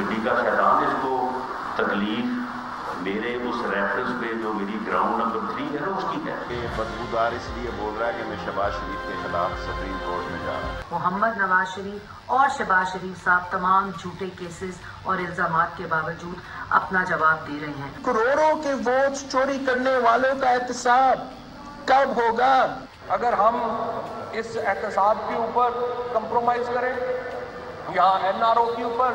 مٹی کا شیطان اس کو تکلیف میرے اس ریفرنس پہ جو میری گراؤنڈ نمبر 3 ہے نا اس کی ہے کہ بدبودار اس لیے بول رہا ہے کہ میں شہباز شریف کے خلاف سپریم کورٹ میں جا رہا ہوں. محمد نواز شریف اور شہباز شریف صاحب تمام جھوٹے کیسز اور الزامات کے باوجود اپنا جواب دے رہے ہیں. کروڑوں کے ووٹ چوری کرنے والوں کا احتساب کب ہوگا؟ اگر ہم اس احتساب کے اوپر کمپرومائز کریں یا NRO کے اوپر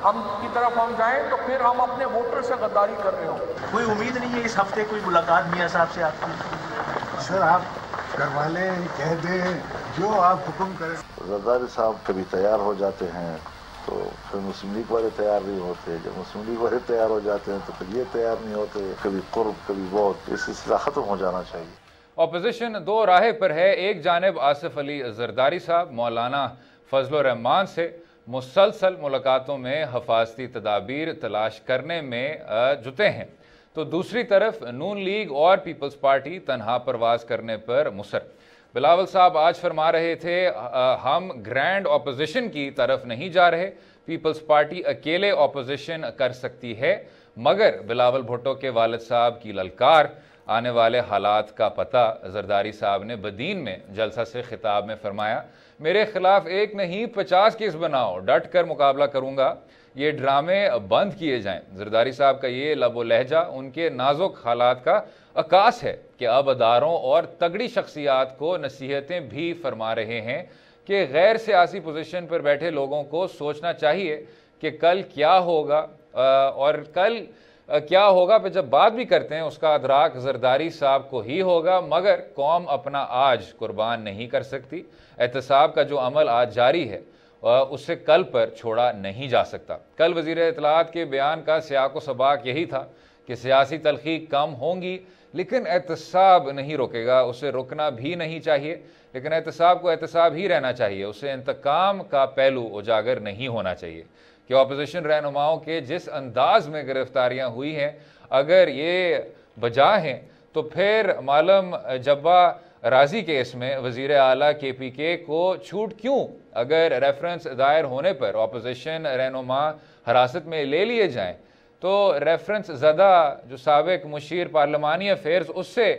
ہم کی طرف ہم جائیں تو پھر ہم اپنے ووٹر سے غداری کر رہے ہوں. کوئی امید نہیں ہے اس ہفتے کوئی ملاقات میاں صاحب سے آپ کی؟ سر آپ کروا لیں، کہہ دیں جو آپ حکم کریں. زرداری صاحب کبھی تیار ہو جاتے ہیں تو پھر مسلم لیگ والے تیار نہیں ہوتے، جب مسلم لیگ والے تیار ہو جاتے ہیں تو پھر یہ تیار نہیں ہوتے، کبھی قرب کبھی بہت. یہ سلسلہ ختم ہو جانا چاہیے. اپوزیشن دو راہے پر ہے. ایک جانب آصف علی زرداری صاحب مولانا فضل الرحمان سے مسلسل ملاقاتوں میں حفاظتی تدابیر تلاش کرنے میں جتے ہیں، تو دوسری طرف نون لیگ اور پیپلز پارٹی تنہا پرواز کرنے پر مصر. بلاول صاحب آج فرما رہے تھے ہم گرینڈ اپوزیشن کی طرف نہیں جا رہے، پیپلز پارٹی اکیلے اپوزیشن کر سکتی ہے، مگر بلاول بھٹو کے والد صاحب کی للکار، آنے والے حالات کا پتہ. زرداری صاحب نے بدین میں جلسہ سے خطاب میں فرمایا میرے خلاف ایک نہیں 50 کیس بناؤ، ڈٹ کر مقابلہ کروں گا، یہ ڈرامے بند کیے جائیں. زرداری صاحب کا یہ لب و لہجہ ان کے نازک حالات کا عکاس ہے کہ اب اداروں اور تگڑی شخصیات کو نصیحتیں بھی فرما رہے ہیں کہ غیر سیاسی پوزیشن پر بیٹھے لوگوں کو سوچنا چاہیے کہ کل کیا ہوگا، اور کل کیا ہوگا پہ جب بات بھی کرتے ہیں اس کا ادراک زرداری صاحب کو ہی ہوگا، مگر قوم اپنا آج قربان نہیں کر سکتی. احتساب کا جو عمل آج جاری ہے اسے کل پر چھوڑا نہیں جا سکتا. کل وزیر اطلاعات کے بیان کا سیاق و سباق یہی تھا کہ سیاسی تلخی کم ہوں گی لیکن احتساب نہیں رکے گا، اسے رکنا بھی نہیں چاہیے، لیکن احتساب کو احتساب ہی رہنا چاہیے، اسے انتقام کا پہلو اجاگر نہیں ہونا چاہیے. کہ اپوزیشن رہنماؤں کے جس انداز میں گرفتاریاں ہوئی ہیں اگر یہ بجا ہیں تو پھر معلم جبا راضی کیس میں وزیر اعلیٰ KPK کو چھوٹ کیوں؟ اگر ریفرنس دائر ہونے پر اپوزیشن رہنما حراست میں لے لیے جائیں تو ریفرنس زدہ جو سابق مشیر پارلیمانی افیئرز اس سے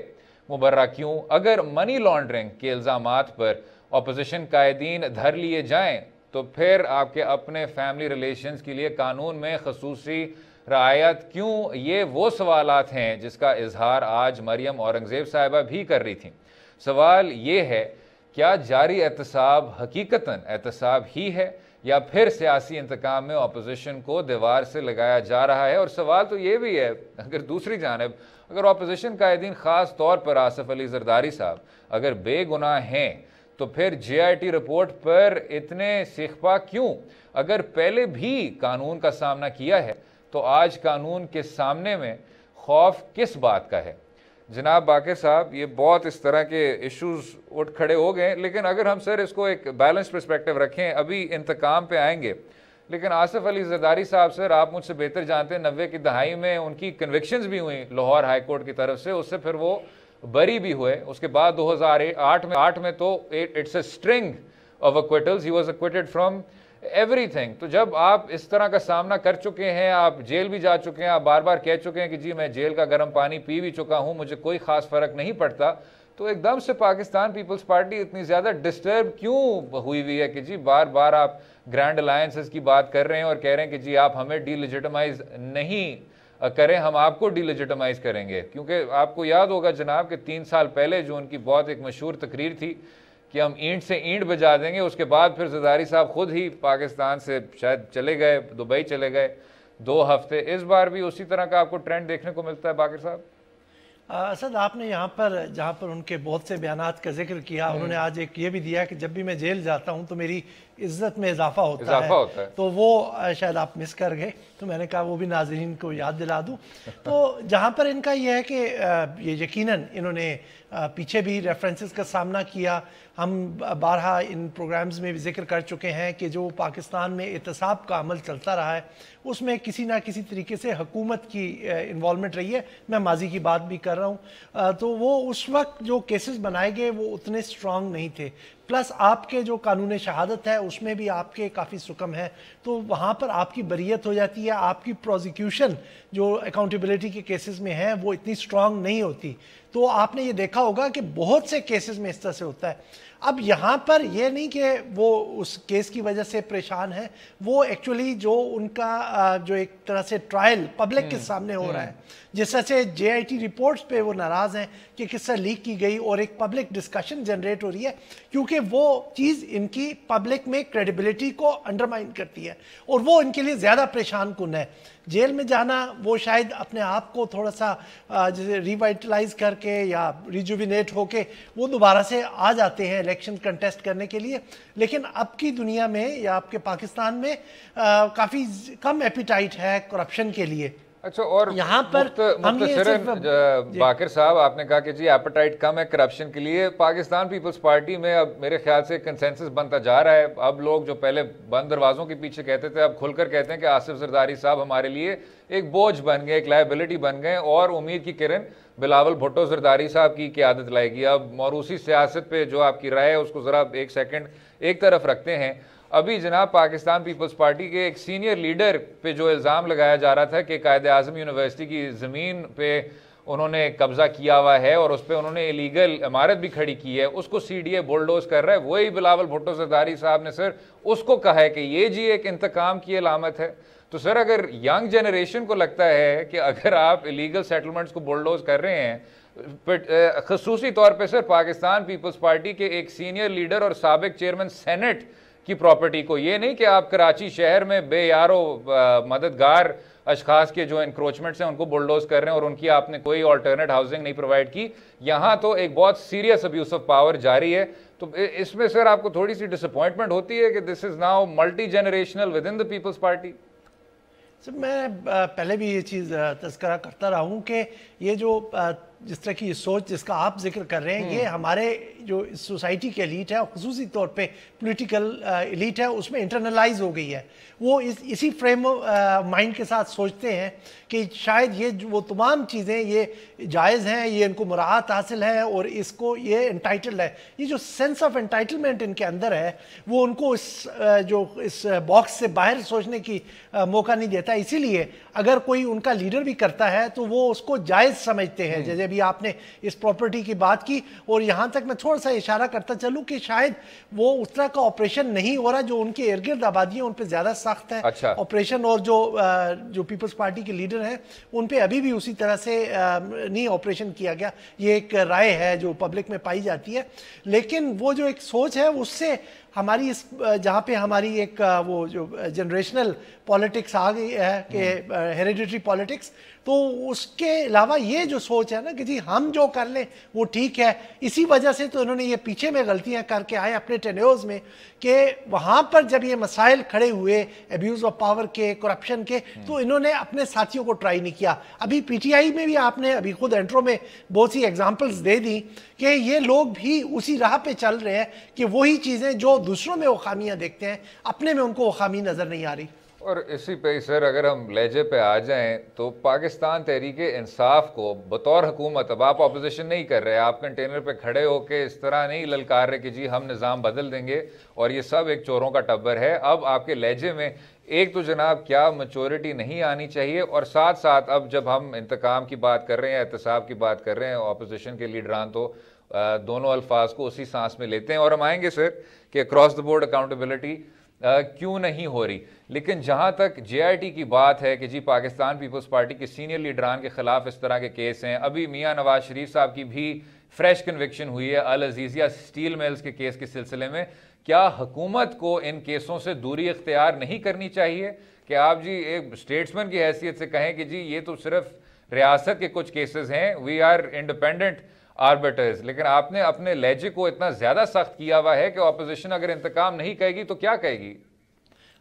مبرہ کیوں؟ اگر منی لانڈرنگ کے الزامات پر اپوزیشن قائدین دھر لیے جائیں تو پھر آپ کے اپنے فیملی ریلیشنز کے لیے قانون میں خصوصی رعایت کیوں؟ یہ وہ سوالات ہیں جس کا اظہار آج مریم اورنگزیب صاحبہ بھی کر رہی تھیں. سوال یہ ہے کیا جاری احتساب حقیقتاً احتساب ہی ہے یا پھر سیاسی انتقام میں اپوزیشن کو دیوار سے لگایا جا رہا ہے؟ اور سوال تو یہ بھی ہے اگر دوسری جانب اگر اپوزیشن قائدین خاص طور پر آصف علی زرداری صاحب اگر بے گناہ ہیں تو پھر JIT رپورٹ پر اتنے سیخپا کیوں؟ اگر پہلے بھی قانون کا سامنا کیا ہے تو آج قانون کے سامنے میں خوف کس بات کا ہے؟ جناب باقر صاحب یہ بہت اس طرح کے ایشوز اٹھ کھڑے ہو گئے، لیکن اگر ہم سر اس کو ایک بیلنس پرسپیکٹیو رکھیں، ابھی انتقام پہ آئیں گے، لیکن آصف علی زرداری صاحب سر آپ مجھ سے بہتر جانتے ہیں 90 کی دہائی میں ان کی کنوکشنز بھی ہوئیں لاہور ہائی کورٹ کی طرف سے، اس سے پھر وہ بری بھی ہوئے. اس کے بعد 2008 میں تو it's a string of acquittals, he was acquitted from ایوری تھنگ. تو جب آپ اس طرح کا سامنا کر چکے ہیں، آپ جیل بھی جا چکے ہیں، آپ بار بار کہہ چکے ہیں کہ جی میں جیل کا گرم پانی پی بھی چکا ہوں، مجھے کوئی خاص فرق نہیں پڑتا، تو ایک دم سے پاکستان پیپلز پارٹی اتنی زیادہ ڈسٹرب کیوں ہوئی ہے کہ جی بار بار آپ گرینڈ الائنسز کی بات کر رہے ہیں اور کہہ رہے ہیں کہ جی آپ ہمیں ڈی لیجٹمائز نہیں کریں، ہم آپ کو ڈی لیجٹمائز کریں گے؟ کیونکہ آپ کو یاد ہوگا جناب کہ 3 سال پہلے جو ان کی بہت ایک مشہور تقریر تھی کہ ہم اینٹ سے اینٹ بجا دیں گے، اس کے بعد پھر زرداری صاحب خود ہی پاکستان سے شاید چلے گئے، دبئی چلے گئے 2 ہفتے. اس بار بھی اسی طرح کا آپ کو ٹرینڈ دیکھنے کو ملتا ہے باقر صاحب؟ اسد آپ نے یہاں پر جہاں پر ان کے بہت سے بیانات کا ذکر کیا، انہوں نے آج ایک یہ بھی دیا کہ جب بھی میں جیل جاتا ہوں تو میری عزت میں اضافہ ہوتا ہے، تو وہ شاید آپ مس کر گئے، تو میں نے کہا وہ بھی ناظرین کو یاد دلا دوں. تو جہاں پر ان کا یہ ہے کہ یہ یقیناً انہوں نے پیچھے بھی ریفرنسز کا سامنا کیا. ہم بارہا ان پروگرامز میں بھی ذکر کر چکے ہیں کہ جو پاکستان میں احتساب کا عمل چلتا رہا ہے اس میں کسی نہ کسی طریقے سے حکومت کی انوالومنٹ رہی ہے. میں ماضی کی بات بھی کر رہا ہوں. تو وہ اس وقت جو کیسز بنائے گئے وہ اتنے سٹرونگ نہیں تھے. پلس آپ کے جو قانون شہادت ہے اس میں بھی آپ کے کافی سکم ہے, تو وہاں پر آپ کی بریت ہو جاتی ہے. آپ کی پروزیکیوشن جو اکاؤنٹیبلٹی کے کیسز میں ہے وہ اتنی سٹرونگ نہیں ہوتی. تو آپ نے یہ دیکھا ہوگا کہ بہت سے کیسز میں اس طرح سے ہوتا ہے. اب یہاں پر یہ نہیں کہ وہ اس کیس کی وجہ سے پریشان ہے, وہ ایکچولی جو ان کا جو ایک طرح سے ٹرائل پبلک کے سامنے ہو رہا ہے, جس طرح سے JIT رپورٹس پہ وہ ناراض ہیں کہ کس طرح لیک کی گئی اور ایک پبلک ڈسکشن جنریٹ ہو رہی ہے, کیونکہ وہ چیز ان کی پبلک میں کریڈیبلٹی کو انڈرمائن کرتی ہے اور وہ ان کے لیے زیادہ پریشان کن ہے. جیل میں جانا وہ شاید اپنے آپ کو تھوڑا سا جیسے ریوائٹلائز کر کے یا ریجوینیٹ ہو کے وہ دوبارہ سے آ جاتے ہیں الیکشن کنٹیسٹ کرنے کے لیے, لیکن اب کی دنیا میں یا آپ کے پاکستان میں کافی کم ایپیٹائٹ ہے کرپشن کے لیے. اچھا, اور یہاں پر مختصراً باقر صاحب آپ نے کہا کہ جی ایپیٹائٹ کم ہے کرپشن کے لیے. پاکستان پیپلز پارٹی میں اب میرے خیال سے کنسنسس بنتا جا رہا ہے. اب لوگ جو پہلے بند دروازوں کے پیچھے کہتے تھے اب کھل کر کہتے ہیں کہ آصف زرداری صاحب ہمارے لیے ایک بوجھ بن گئے, ایک لائبلٹی بن گئے, اور امید کی کرن بلاول بھٹو زرداری صاحب کی قیادت لائے گی. اب موروثی سیاست پہ جو آپ کی رائے ہے اس کو ذرا ایک سیکنڈ ایک طرف رکھتے ہیں. ابھی جناب پاکستان پیپلز پارٹی کے ایک سینئر لیڈر پہ جو الزام لگایا جا رہا تھا کہ قائد اعظم یونیورسٹی کی زمین پہ انہوں نے قبضہ کیا ہوا ہے اور اس پہ انہوں نے ایلیگل عمارت بھی کھڑی کی ہے, اس کو CDA بولڈوز کر رہا ہے, وہی بلاول بھٹو زرداری صاحب نے سر اس کو کہا ہے کہ یہ جی ایک انتقام کی علامت ہے. تو سر اگر ینگ جنریشن کو لگتا ہے کہ اگر آپ ایلیگل سیٹلمنٹس کو بولڈوز کر رہے ہیں, خصوصی طور پہ سر پاکستان پیپلز پارٹی کے ایک سینئر لیڈر اور سابق چیئرمین سینٹ کی پراپرٹی کو, یہ نہیں کہ آپ کراچی شہر میں بے یارو مددگار اشخاص کے جو انکروچمنٹس ہیں ان کو بلڈوز کر رہے ہیں اور ان کی آپ نے کوئی آلٹرنیٹ ہاؤسنگ نہیں پرووائڈ کی. یہاں تو ایک بہت سیریس ابیوز آف پاور جاری ہے. تو اس میں سر آپ کو تھوڑی سی ڈس اپوائنٹمنٹ ہوتی ہے کہ this is now multigenerational with in the Peoples Party? Sir میں پہلے بھی یہ چیز تذکرہ کرتا رہا ہوں کہ یہ جو جس طرح کی یہ سوچ جس کا آپ ذکر کر رہے ہیں, یہ ہمارے جو سوسائٹی کی ایلیٹ ہے, خصوصی طور پہ پولیٹیکل ایلیٹ ہے, اس میں انٹرنلائز ہو گئی ہے. وہ اسی فریم مائنڈ کے ساتھ سوچتے ہیں کہ شاید یہ وہ تمام چیزیں یہ جائز ہیں, یہ ان کو مراعات حاصل ہے اور اس کو یہ انٹائٹلڈ ہے. یہ جو سینس آف انٹائٹلمنٹ ان کے اندر ہے وہ ان کو اس باکس سے باہر سوچنے کی موقع نہیں دیتا. اسی لیے اگر کوئی ان کا لیڈر بھی کرتا ہے تو وہ اس کو جائز سمجھتے ہیں. جیسے بھی آپ نے اس پراپرٹی کی بات کی, اور یہاں تک میں تھوڑا سا اشارہ کرتا چلوں کہ شاید وہ اس طرح کا آپریشن نہیں ہو رہا جو ان کے ارد گرد آبادی ہیں ان پہ زیادہ سخت ہے آپریشن, اور جو پیپلز پارٹی کے لیڈر ہیں ان پہ ابھی بھی اسی طرح سے نہیں آپریشن کیا گیا. یہ ایک رائے ہے جو پبلک میں پائی جاتی ہے. لیکن وہ جو ایک سوچ ہے اس سے ہماری اس جہاں پہ ہماری ایک وہ جو جنریشنل پالیٹکس آ گئی ہے کہ ہیریڈیٹری پالیٹکس, تو اس کے علاوہ یہ جو سوچ ہے نا کہ جی ہم جو کر لیں وہ ٹھیک ہے, اسی وجہ سے تو انہوں نے یہ پیچھے میں غلطیاں کر کے آئے اپنے ٹینیورز میں کہ وہاں پر جب یہ مسائل کھڑے ہوئے ایبیوز آف پاور کے, کرپشن کے, تو انہوں نے اپنے ساتھیوں کو ٹرائی نہیں کیا. ابھی PTI میں بھی آپ نے ابھی خود انٹرو میں بہت سی ایگزامپلز دے دی کہ یہ لوگ بھی اسی راہ پہ چل رہے ہیں کہ وہی چیزیں جو دوسروں میں وہ خامیاں دیکھتے ہیں اپنے میں ان کو وہ خامی نظر نہیں آ رہی. اور اسی پہ سر اگر ہم لہجے پہ آ جائیں تو پاکستان تحریک انصاف کو بطور حکومت, اب آپ اپوزیشن نہیں کر رہے, آپ کنٹینر پہ کھڑے ہو کے اس طرح نہیں للکار رہے کہ جی ہم نظام بدل دیں گے اور یہ سب ایک چوروں کا ٹبر ہے. اب آپ کے لہجے میں ایک تو جناب کیا میچورٹی نہیں آنی چاہیے, اور ساتھ ساتھ اب جب ہم انتقام کی بات کر رہے ہیں, احتساب کی بات کر رہے ہیں, اپوزیشن کے لیڈران تو دونوں الفاظ کو اسی سانس میں لیتے ہیں. اور ہم آئیں گے سر کہ اکراس دا بورڈ اکاؤنٹیبلٹی کیوں نہیں ہو رہی, لیکن جہاں تک JIT کی بات ہے کہ جی پاکستان پیپلز پارٹی کے سینئر لیڈران کے خلاف اس طرح کے کیس ہیں. ابھی میاں نواز شریف صاحب کی بھی فریش کنوکشن ہوئی ہے العزیزیہ اسٹیل میلز کے کیس کے سلسلے میں. کیا حکومت کو ان کیسوں سے دوری اختیار نہیں کرنی چاہیے کہ آپ جی ایک اسٹیٹسمن کی حیثیت سے کہیں کہ جی یہ تو صرف ریاست کے کچھ کیسز ہیں, وی آر انڈیپینڈنٹ آربیٹرز, لیکن آپ نے اپنے لہجے کو اتنا زیادہ سخت کیا ہوا ہے کہ اپوزیشن اگر انتقام نہیں کہے گی تو کیا کہے گی؟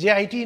JIT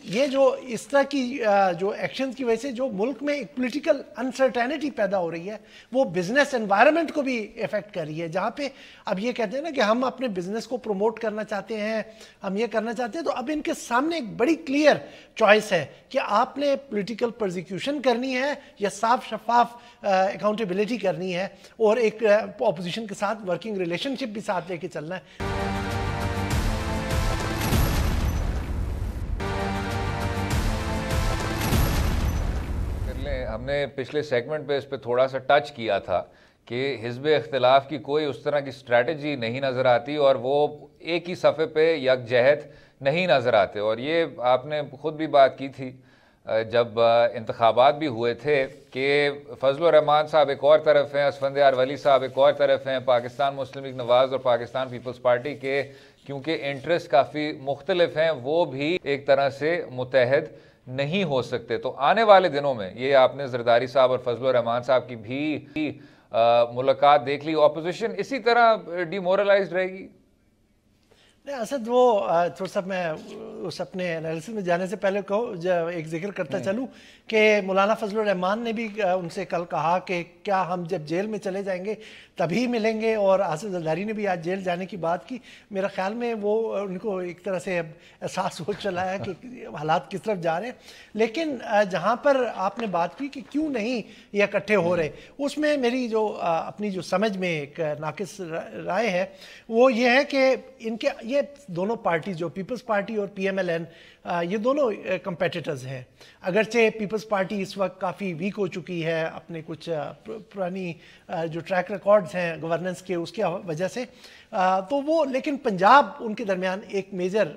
یہ جو اس طرح کی جو ایکشن کی وجہ سے جو ملک میں ایک پولیٹیکل انسرٹینٹی پیدا ہو رہی ہے وہ بزنس انوائرمنٹ کو بھی افیکٹ کر رہی ہے, جہاں پہ اب یہ کہتے ہیں نا کہ ہم اپنے بزنس کو پروموٹ کرنا چاہتے ہیں, ہم یہ کرنا چاہتے ہیں, تو اب ان کے سامنے ایک بڑی کلیئر چوائس ہے کہ آپ نے پولیٹیکل پرزیکیوشن کرنی ہے یا صاف شفاف اکاؤنٹیبلٹی کرنی ہے اور ایک اپوزیشن کے ساتھ ورکنگ ریلیشن شپ بھی ساتھ لے کے چلنا ہے. ہم نے پچھلے سیگمنٹ پہ اس پہ تھوڑا سا ٹچ کیا تھا کہ حزب اختلاف کی کوئی اس طرح کی اسٹریٹجی نہیں نظر آتی اور وہ ایک ہی صفحے پہ یک جہت نہیں نظر آتے, اور یہ آپ نے خود بھی بات کی تھی جب انتخابات بھی ہوئے تھے کہ فضل الرحمان صاحب ایک اور طرف ہیں, اسفندیار ولی صاحب ایک اور طرف ہیں, پاکستان مسلم لیگ نواز اور پاکستان پیپلز پارٹی کے کیونکہ انٹرسٹ کافی مختلف ہیں وہ بھی ایک طرح سے متحد نہیں ہو سکتے. تو آنے والے دنوں میں یہ آپ نے زرداری صاحب اور فضل الرحمان صاحب کی بھی ملاقات دیکھ لی, اپوزیشن اسی طرح ڈی مورلائزڈ رہے گی؟ نہیں اسد, وہ تھوڑا سا میں اس اپنے انالیسس میں جانے سے پہلے ایک ذکر کرتا چلوں کہ مولانا فضل الرحمان نے بھی ان سے کل کہا کہ کیا ہم جب جیل میں چلے جائیں گے تبھی ملیں گے, اور آصف زرداری نے بھی آج جیل جانے کی بات کی. میرا خیال میں وہ ان کو ایک طرح سے احساس ہو چلا ہے کہ حالات کس طرف جا رہے ہیں, لیکن جہاں پر آپ نے بات کی کہ کیوں نہیں یہ اکٹھے ہو رہے, اس میں میری جو اپنی جو سمجھ میں ایک ناقص رائے ہے وہ یہ ہے کہ ان کے یہ دونوں پارٹیز جو پیپلز پارٹی اور پی ایم ایل این یہ دونوں کمپیٹیٹرز ہیں. اگرچہ پیپلز پارٹی اس وقت کافی ویک ہو چکی ہے اپنے کچھ پرانی جو ٹریک ریکارڈز ہیں گورننس کے اس کی وجہ سے, تو وہ لیکن پنجاب ان کے درمیان ایک میجر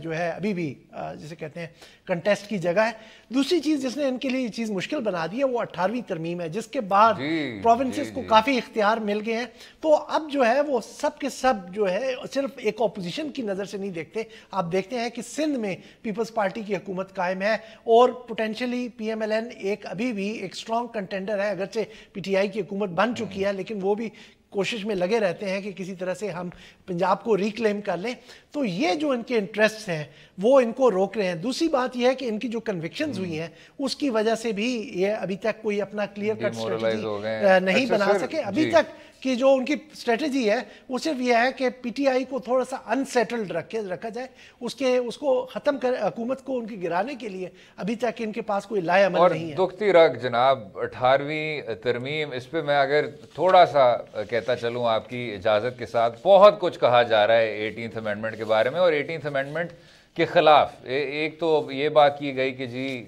جو ہے ابھی بھی جسے کہتے ہیں کنٹیسٹ کی جگہ ہے. دوسری چیز جس نے ان کے لیے یہ چیز مشکل بنا دی ہے وہ 18ویں ترمیم ہے, جس کے بعد پروونسز کو کافی اختیار مل گئے ہیں. تو اب جو ہے وہ سب کے سب جو ہے صرف ایک اپوزیشن کی نظر سے نہیں دیکھتے, آپ دیکھتے ہیں کہ سندھ میں پیپلز پارٹی کی حکومت قائم ہے اور potentially P M L N ایک ابھی بھی ایک سٹرونگ کنٹینڈر ہے. اگرچہ پی ٹی آئی کی حکومت بن چکی ہے لیکن وہ بھی کوشش میں لگے رہتے ہیں کہ کسی طرح سے ہم پنجاب کو ریکلیم کر لیں. تو یہ جو ان کے انٹرسٹ ہیں وہ ان کو روک رہے ہیں. دوسری بات یہ ہے کہ ان کی جو کنوکشنز ہوئی ہیں اس کی وجہ سے بھی یہ ابھی تک کوئی اپنا کلیئر کٹ اسٹریٹجی نہیں بنا سکے. ابھی تک کہ جو ان کی اسٹریٹجی ہے وہ صرف یہ ہے کہ پی ٹی آئی کو تھوڑا سا انسیٹلڈ رکھا جائے, اس کو ختم کر حکومت کو ان کی گرانے کے لیے ابھی تک ان کے پاس کوئی لائے عمل نہیں ہے. اور دکھتی رکھ جناب 18ویں ترمیم, اس پہ میں اگر تھوڑا سا کہتا چلوں آپ کی اجازت کے ساتھ, بہت کچھ کہا جا رہا ہے 18th امینڈمنٹ کے بارے میں اور 18th امینڈمنٹ کے خلاف. ایک تو یہ بات کی گئی کہ جی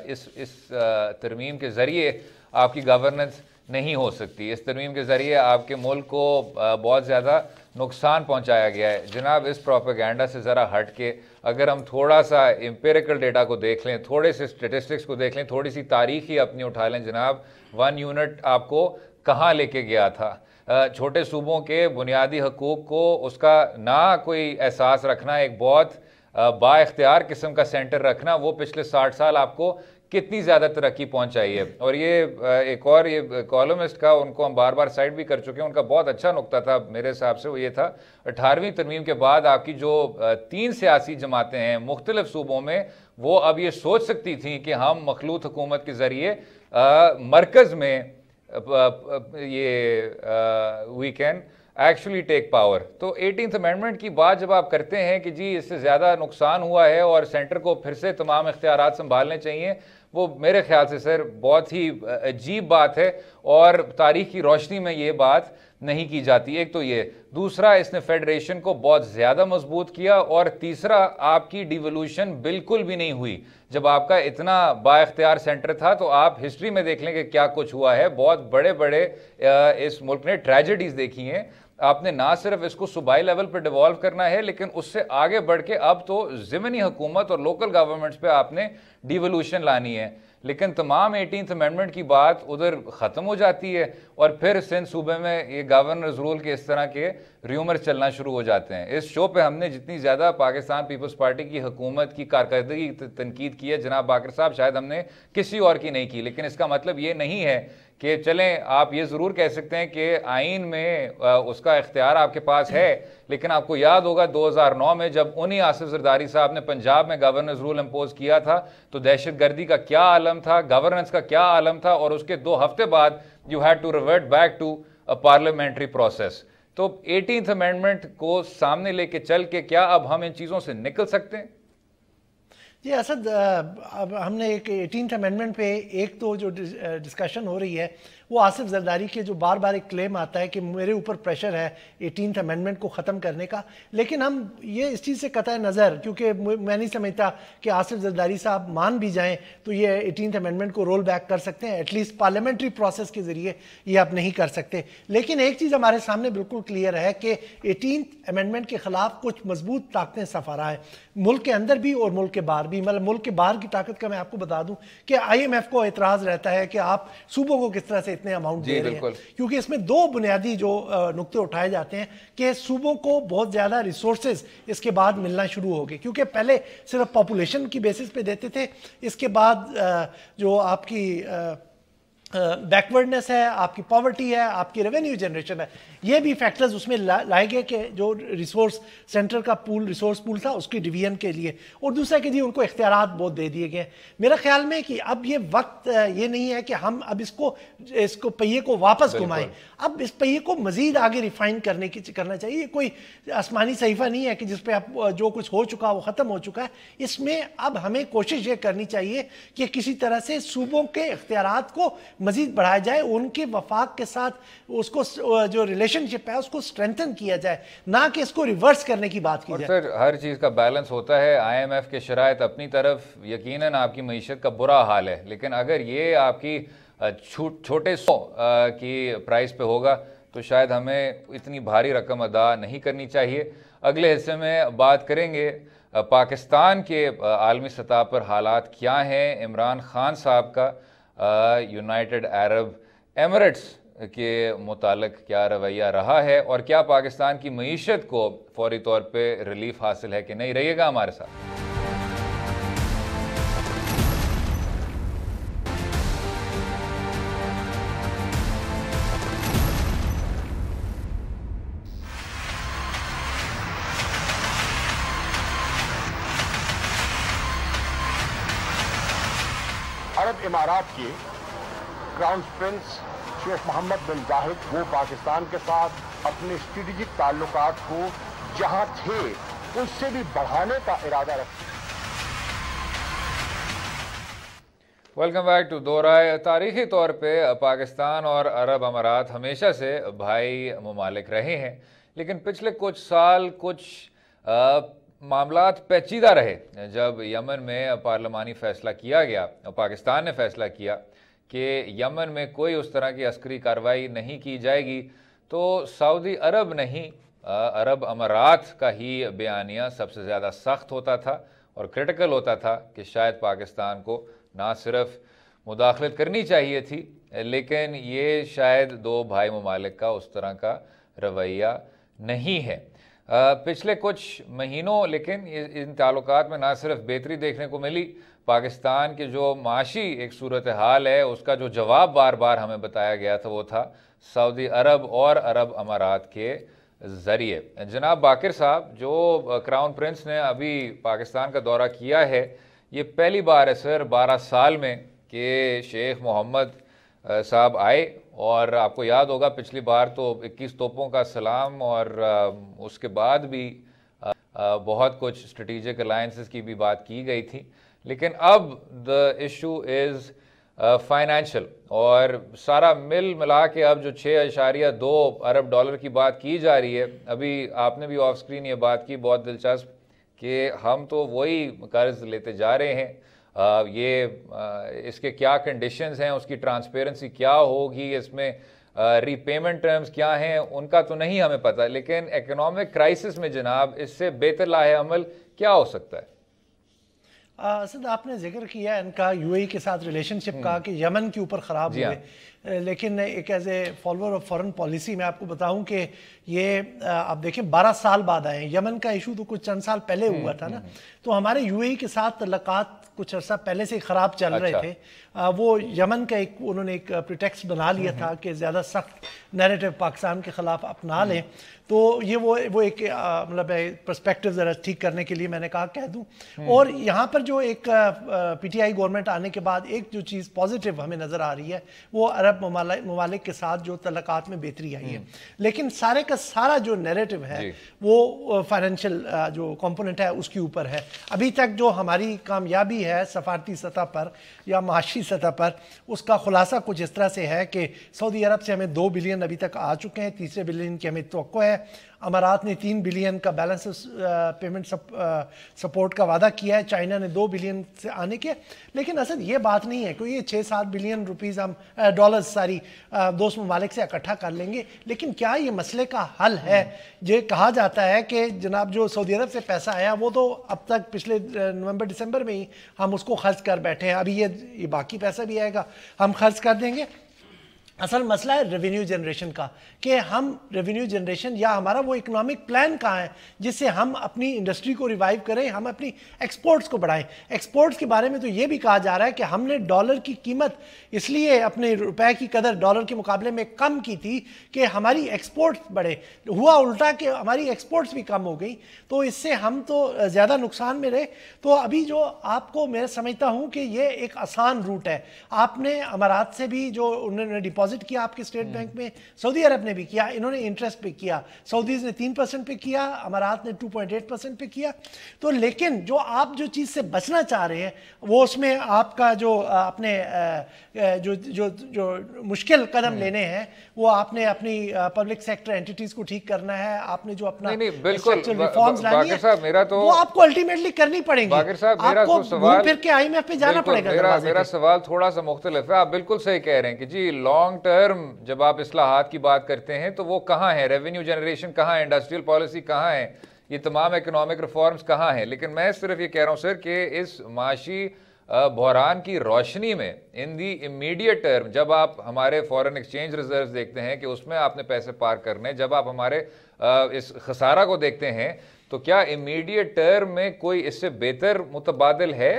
اس ترمیم کے ذریعے آپ کی گورننس نہیں ہو سکتی, اس ترمیم کے ذریعے آپ کے ملک کو بہت زیادہ نقصان پہنچایا گیا ہے. جناب اس پروپیگنڈا سے ذرا ہٹ کے اگر ہم تھوڑا سا امپیریکل ڈیٹا کو دیکھ لیں, تھوڑے سے اسٹیٹسٹکس کو دیکھ لیں, تھوڑی سی تاریخ ہی اپنی اٹھا لیں جناب, 1 یونٹ آپ کو کہاں لے کے گیا تھا؟ چھوٹے صوبوں کے بنیادی حقوق کو اس کا نہ کوئی احساس رکھنا, ایک بہت با اختیار قسم کا سینٹر رکھنا, وہ پچھلے 60 سال آپ کو کتنی زیادہ ترقی پہنچائی ہے. اور یہ ایک اور یہ کالمسٹ کا, ان کو ہم بار بار سائٹ بھی کر چکے ہیں, ان کا بہت اچھا نقطہ تھا میرے حساب سے, وہ یہ تھا 18ویں ترمیم کے بعد آپ کی جو 3 سیاسی جماعتیں ہیں مختلف صوبوں میں, وہ اب یہ سوچ سکتی تھیں کہ ہم مخلوط حکومت کے ذریعے مرکز میں یہ we can actually take power. تو 18th امینڈمنٹ کی بات جب آپ کرتے ہیں کہ جی اس سے زیادہ نقصان ہوا ہے اور سینٹر کو پھر سے تمام اختیارات سنبھالنے چاہیے, وہ میرے خیال سے سر بہت ہی عجیب بات ہے اور تاریخ کی روشنی میں یہ بات نہیں کی جاتی. ایک تو یہ, دوسرا اس نے فیڈریشن کو بہت زیادہ مضبوط کیا, اور تیسرا آپ کی ڈیولوشن بالکل بھی نہیں ہوئی. جب آپ کا اتنا با اختیار سینٹر تھا تو آپ ہسٹری میں دیکھ لیں کہ کیا کچھ ہوا ہے. بہت بڑے بڑے اس ملک نے ٹریجڈیز دیکھی ہیں. آپ نے نہ صرف اس کو صوبائی لیول پہ ڈیوالو کرنا ہے لیکن اس سے آگے بڑھ کے اب تو ضمنی حکومت اور لوکل گورنمنٹس پہ آپ نے ڈیولوشن لانی ہے. لیکن تمام 18th امینڈمنٹ کی بات ادھر ختم ہو جاتی ہے اور پھر سندھ صوبے میں یہ گورنرز رول کے اس طرح کے ریومر چلنا شروع ہو جاتے ہیں. اس شو پہ ہم نے جتنی زیادہ پاکستان پیپلز پارٹی کی حکومت کی کارکردگی تنقید کی ہے جناب باقر صاحب, شاید ہم نے کسی اور کی نہیں کی. لیکن اس کا مطلب یہ نہیں ہے کہ چلیں آپ یہ ضرور کہہ سکتے ہیں کہ آئین میں اس کا اختیار آپ کے پاس ہے, لیکن آپ کو یاد ہوگا 2009 میں جب انہی آصف زرداری صاحب نے پنجاب میں گورننس رول امپوز کیا تھا تو دہشت گردی کا کیا عالم تھا, گورننس کا کیا عالم تھا, اور اس کے 2 ہفتے بعد you head to revert back to a parliamentary process. تو 18th امینڈمنٹ کو سامنے لے کے چل کے کیا اب ہم ان چیزوں سے نکل سکتے ہیں؟ جی اسد, اب ہم نے ایک 18th امینڈمنٹ پہ ایک تو جو ڈسکشن ہو رہی ہے وہ آصف زرداری کے جو بار بار ایک کلیم آتا ہے کہ میرے اوپر پریشر ہے 18th امینڈمنٹ کو ختم کرنے کا, لیکن ہم یہ اس چیز سے قطع نظر, کیونکہ میں نہیں سمجھتا کہ آصف زرداری صاحب مان بھی جائیں تو یہ 18th امینڈمنٹ کو رول بیک کر سکتے ہیں, ایٹ لیسٹ پارلیمنٹری پروسیس کے ذریعے یہ آپ نہیں کر سکتے. لیکن ایک چیز ہمارے سامنے بالکل کلیئر ہے کہ 18th امینڈمنٹ کے خلاف کچھ مضبوط طاقتیں سفارا ہیں, ملک کے اندر بھی اور ملک کے باہر بھی. مطلب ملک کے باہر کی طاقت کا میں آپ کو بتا دوں کہ IMF کو اعتراض رہتا ہے کہ آپ صوبوں کو کس طرح سے اتنے اماؤنٹ دے رہے ہیں, کیونکہ اس میں 2 بنیادی جو نقطے اٹھائے جاتے ہیں کہ صوبوں کو بہت زیادہ ریسورسز اس کے بعد ملنا شروع ہو گئے, کیونکہ پہلے صرف پاپولیشن کی بیسس پہ دیتے تھے, اس کے بعد جو آپ کی بیکورڈنس ہے, آپ کی پاورٹی ہے, آپ کی ریونیو جنریشن ہے, یہ بھی فیکٹرز اس میں لائے گئے کہ جو ریسورس سینٹر کا پول, ریسورس پول تھا اس کی ڈویژن کے لیے, اور دوسرا کہ جی ان کو اختیارات بہت دے دیے گئے. میرا خیال میں کہ اب یہ وقت یہ نہیں ہے کہ ہم اب اس کو پہیے کو واپس گھمائیں, اب اس پہیے کو مزید آگے ریفائن کرنا چاہیے. یہ کوئی آسمانی صحیفہ نہیں ہے کہ جس پہ اب جو کچھ ہو چکا وہ ختم ہو چکا ہے. اس میں اب ہمیں کوشش یہ کرنی چاہیے کہ کسی طرح سے صوبوں کے اختیارات کو مزید بڑھایا جائے, ان کے وفاق کے ساتھ اس کو جو ریلیشن شپ ہے اس کو سٹرینتھن کیا جائے, نہ کہ اس کو ریورس کرنے کی بات کی جائے. اور پھر ہر چیز کا بیلنس ہوتا ہے. IMF کے شرائط اپنی طرف, یقیناً آپ کی معیشت کا برا حال ہے, لیکن اگر یہ آپ کی چھوٹے سو کی پرائز پہ ہوگا تو شاید ہمیں اتنی بھاری رقم ادا نہیں کرنی چاہیے. اگلے حصے میں بات کریں گے پاکستان کے عالمی سطح پر حالات کیا ہیں, عمران خان صاحب کا یونائٹڈ عرب ایمریٹس کے متعلق کیا رویہ رہا ہے, اور کیا پاکستان کی معیشت کو فوری طور پہ ریلیف حاصل ہے کہ نہیں. رہیے گا ہمارے ساتھ. عرب امارات کے کراؤن پرنس شیخ محمد بن زاہد وہ پاکستان کے ساتھ اپنے اسٹریٹجک تعلقات کو جہاں تھے اس سے بھی بڑھانے کا ارادہ رکھتے ہیں. ویلکم بیک ٹو دو رائے. تاریخی طور پہ پاکستان اور عرب امارات ہمیشہ سے بھائی ممالک رہے ہیں, لیکن پچھلے کچھ سال کچھ معاملات پیچیدہ رہے. جب یمن میں پارلیمانی فیصلہ کیا گیا, پاکستان نے فیصلہ کیا کہ یمن میں کوئی اس طرح کی عسکری کارروائی نہیں کی جائے گی, تو سعودی عرب نہیں عرب امارات کا ہی بیانیہ سب سے زیادہ سخت ہوتا تھا اور کرٹیکل ہوتا تھا کہ شاید پاکستان کو نہ صرف مداخلت کرنی چاہیے تھی, لیکن یہ شاید 2 بھائی ممالک کا اس طرح کا رویہ نہیں ہے. پچھلے کچھ مہینوں لیکن ان تعلقات میں نہ صرف بہتری دیکھنے کو ملی, پاکستان کے جو معاشی ایک صورتحال ہے اس کا جو جواب بار بار ہمیں بتایا گیا تھا وہ تھا سعودی عرب اور عرب امارات کے ذریعے. جناب باقر صاحب, جو کراؤن پرنس نے ابھی پاکستان کا دورہ کیا ہے, یہ پہلی بار ہے سر 12 سال میں کہ شیخ محمد صاحب آئے, اور آپ کو یاد ہوگا پچھلی بار تو 21 توپوں کا سلام اور اس کے بعد بھی بہت کچھ اسٹریٹجک الائنسز کی بھی بات کی گئی تھی. لیکن اب the issue is فائنینشل, اور سارا مل ملا کے اب جو 6.2 ارب ڈالر کی بات کی جا رہی ہے, ابھی آپ نے بھی آف سکرین یہ بات کی بہت دلچسپ کہ ہم تو وہی قرض لیتے جا رہے ہیں, یہ اس کے کیا کنڈیشنز ہیں, اس کی ٹرانسپیرنسی کیا ہوگی, اس میں ری پیمنٹ ٹرمز کیا ہیں, ان کا تو نہیں ہمیں پتہ, لیکن اکنامک کرائسس میں جناب اس سے بہتر لاہ عمل کیا ہو سکتا ہے؟ اسد آپ نے ذکر کیا ان کا UAE کے ساتھ ریلیشن شپ کا کہ یمن کے اوپر خراب ہوئے, لیکن ایک as a follower of foreign policy میں آپ کو بتاؤں کہ یہ آپ دیکھیں 12 سال بعد آئے ہیں. یمن کا ایشو تو کچھ چند سال پہلے ہوا تھا نا, تو ہمارے یو اے ای کے ساتھ تعلقات کچھ عرصہ پہلے سے خراب چل رہے تھے. وہ یمن کا انہوں نے ایک پریٹیکسٹ بنا لیا تھا کہ زیادہ سخت نیریٹو پاکستان کے خلاف اپنا لیں. تو یہ وہ ایک مطلب پرسپیکٹو ذرا ٹھیک کرنے کے لیے میں نے کہا کہہ دوں. اور یہاں پر جو ایک پی ٹی آئی گورنمنٹ آنے کے بعد ایک جو چیز پازیٹیو ہمیں نظر آ رہی ہے وہ عرب ممالک کے ساتھ جو تعلقات میں بہتری آئی ہے. لیکن سارے کا سارا جو نیریٹو ہے وہ فائنینشیل جو کمپوننٹ ہے اس کے اوپر ہے. ابھی تک جو ہماری کامیابی ہے سفارتی سطح پر یا معاشی سطح پر, اس کا خلاصہ کچھ اس طرح سے ہے کہ سعودی عرب سے ہمیں 2 بلین ابھی تک آ چکے ہیں, تیسرے بلین کی ہمیں توقع ہے. امارات نے 3 بلین کا بیلنس پیمنٹ سپورٹ کا وعدہ کیا ہے, چائنا نے 2 بلین سے آنے کے. لیکن اصل یہ بات نہیں ہے کہ یہ 6-7 بلین روپیز ہم ڈالرز دوست ممالک سے اکٹھا کر لیں گے. لیکن کیا یہ مسئلے کا حل ہے؟ یہ کہا جاتا ہے کہ جناب جو سعودی عرب سے پیسہ آیا وہ تو اب تک پچھلے نومبر دسمبر میں ہی ہم اس کو خرچ کر بیٹھے ہیں, ابھی یہ باقی پیسہ بھی آئے گا ہم خرچ کر دیں گے. اصل مسئلہ ہے ریونیو جنریشن کا, کہ ہم ریونیو جنریشن یا ہمارا وہ اکنامک پلان کہاں ہے جس سے ہم اپنی انڈسٹری کو ریوائیو کریں, ہم اپنی ایکسپورٹس کو بڑھائیں. ایکسپورٹس کے بارے میں تو یہ بھی کہا جا رہا ہے کہ ہم نے ڈالر کی قیمت اس لیے اپنے روپے کی قدر ڈالر کے مقابلے میں کم کی تھی کہ ہماری ایکسپورٹس بڑھے. ہوا الٹا کہ ہماری ایکسپورٹس بھی کم ہو گئی, تو اس سے ہم تو زیادہ نقصان میں رہے. تو ابھی جو آپ کو میں سمجھتا ہوں کہ یہ ایک آسان روٹ ہے. آپ نے امارات سے بھی جو انہوں نے ڈپازٹ کیا آپ کے اسٹیٹ بینک میں, سعودی عرب نے بھی کیا, انہوں نے انٹرسٹ پہ کیا, سعودیز نے 3% پہ کیا, امارات نے 2.8% پہ کیا. تو لیکن جو آپ جو چیز سے بچنا چاہ رہے ہیں وہ اس میں آپ کا جو اپنے جو مشکل قدم لینے ہیں وہ آپ نے اپنی پبلک سیکٹر اینٹیٹیز کو ٹھیک کرنا ہے, آپ نے جو اپنا ریفارمز لانی ہے وہ آپ کو الٹیمیٹلی کرنی پڑیں گی. آپ کو گھوم پھر کے IMF پہ جانا پڑے گا. میرا سوال تھوڑا سا مختلف ہے. آپ بالکل صحیح کہہ رہے ہیں کہ جی لانگ ٹرم جب آپ اصلاحات کی بات کرتے ہیں تو وہ کہاں ہے, ریونیو جنریشن کہاں ہے, انڈسٹریل پالیسی کہاں ہے, یہ تمام اکنامک ریفارمز کہاں ہیں. لیکن میں صرف یہ کہہ رہا ہوں سر کہ اس معاشی بحران کی روشنی میں ان دی امیڈیٹ ٹرم جب آپ ہمارے فورن ایکسچینج ریزروز دیکھتے ہیں کہ اس میں آپ نے پیسے پار کرنے, جب آپ ہمارے اس خسارہ کو دیکھتے ہیں, تو کیا امیڈیٹ ٹرم میں کوئی اس سے بہتر متبادل ہے؟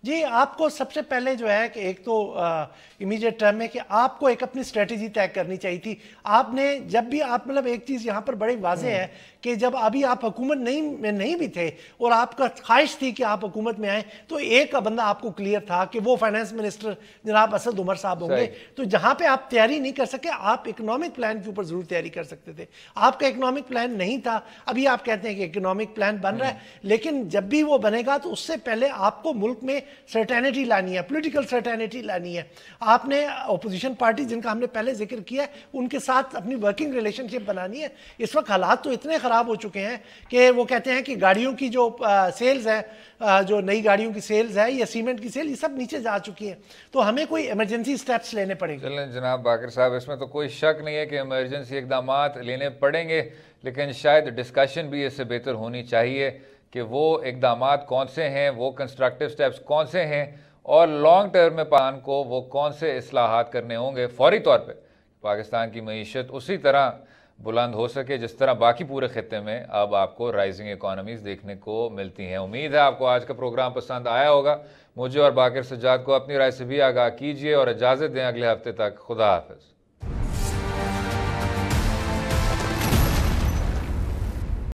جی آپ کو سب سے پہلے جو ہے کہ ایک تو امیڈیٹ ٹرم میں کہ آپ کو ایک اپنی اسٹریٹجی طے کرنی چاہیے تھی. آپ نے جب بھی آپ مطلب ایک چیز یہاں پر بڑی واضح ہے کہ جب ابھی آپ حکومت میں نہیں بھی تھے اور آپ کا خواہش تھی کہ آپ حکومت میں آئیں, تو ایک بندہ آپ کو کلیئر تھا کہ وہ فائنانس منسٹر جناب اسد عمر صاحب ہوں گے. تو جہاں پہ آپ تیاری نہیں کر سکے, آپ اکنامک پلان کے اوپر ضرور تیاری کر سکتے تھے. آپ کا اکنامک پلان نہیں تھا, ابھی آپ کہتے ہیں کہ اکنامک پلان بن رہا ہے, لیکن جب بھی وہ بنے گا تو اس سے پہلے آپ کو ملک میں سرٹینٹی لانی ہے, پولیٹیکل سرٹینٹی لانی ہے. آپ نے اپوزیشن پارٹی جن کا ہم نے پہلے ذکر کیا ہے ان کے ساتھ اپنی ورکنگ ریلیشن شپ بنانی ہے. اس وقت حالات تو اتنے خراب ہو چکے ہیں کہ وہ کہتے ہیں کہ گاڑیوں کی جو سیلز ہے, جو نئی گاڑیوں کی سیلز ہے یا سیمنٹ کی سیل, یہ سب نیچے جا چکی ہیں. تو ہمیں کوئی ایمرجنسی سٹیپس لینے پڑیں گے. چلیں جناب باقر صاحب, اس میں تو کوئی شک نہیں ہے کہ ایمرجنسی اقدامات لینے پڑیں گے, لیکن شاید ڈسکشن بھی اس سے بہتر ہونی چاہیے کہ وہ اقدامات کون سے ہیں, وہ کنسٹرکٹیو سٹیپس کون سے ہیں, اور لانگ ٹرم میں پان کو وہ کون سے اصلاحات کرنے ہوں گے فوری طور پہ پاکستان کی معیشت اسی طرح بلند ہو سکے جس طرح باقی پورے خطے میں اب آپ کو رائزنگ اکانومیز دیکھنے کو ملتی ہیں. امید ہے آپ کو آج کا پروگرام پسند آیا ہوگا. مجھے اور باقر سجاد کو اپنی رائے سے بھی آگاہ کیجیے اور اجازت دیں اگلے ہفتے تک. خدا حافظ.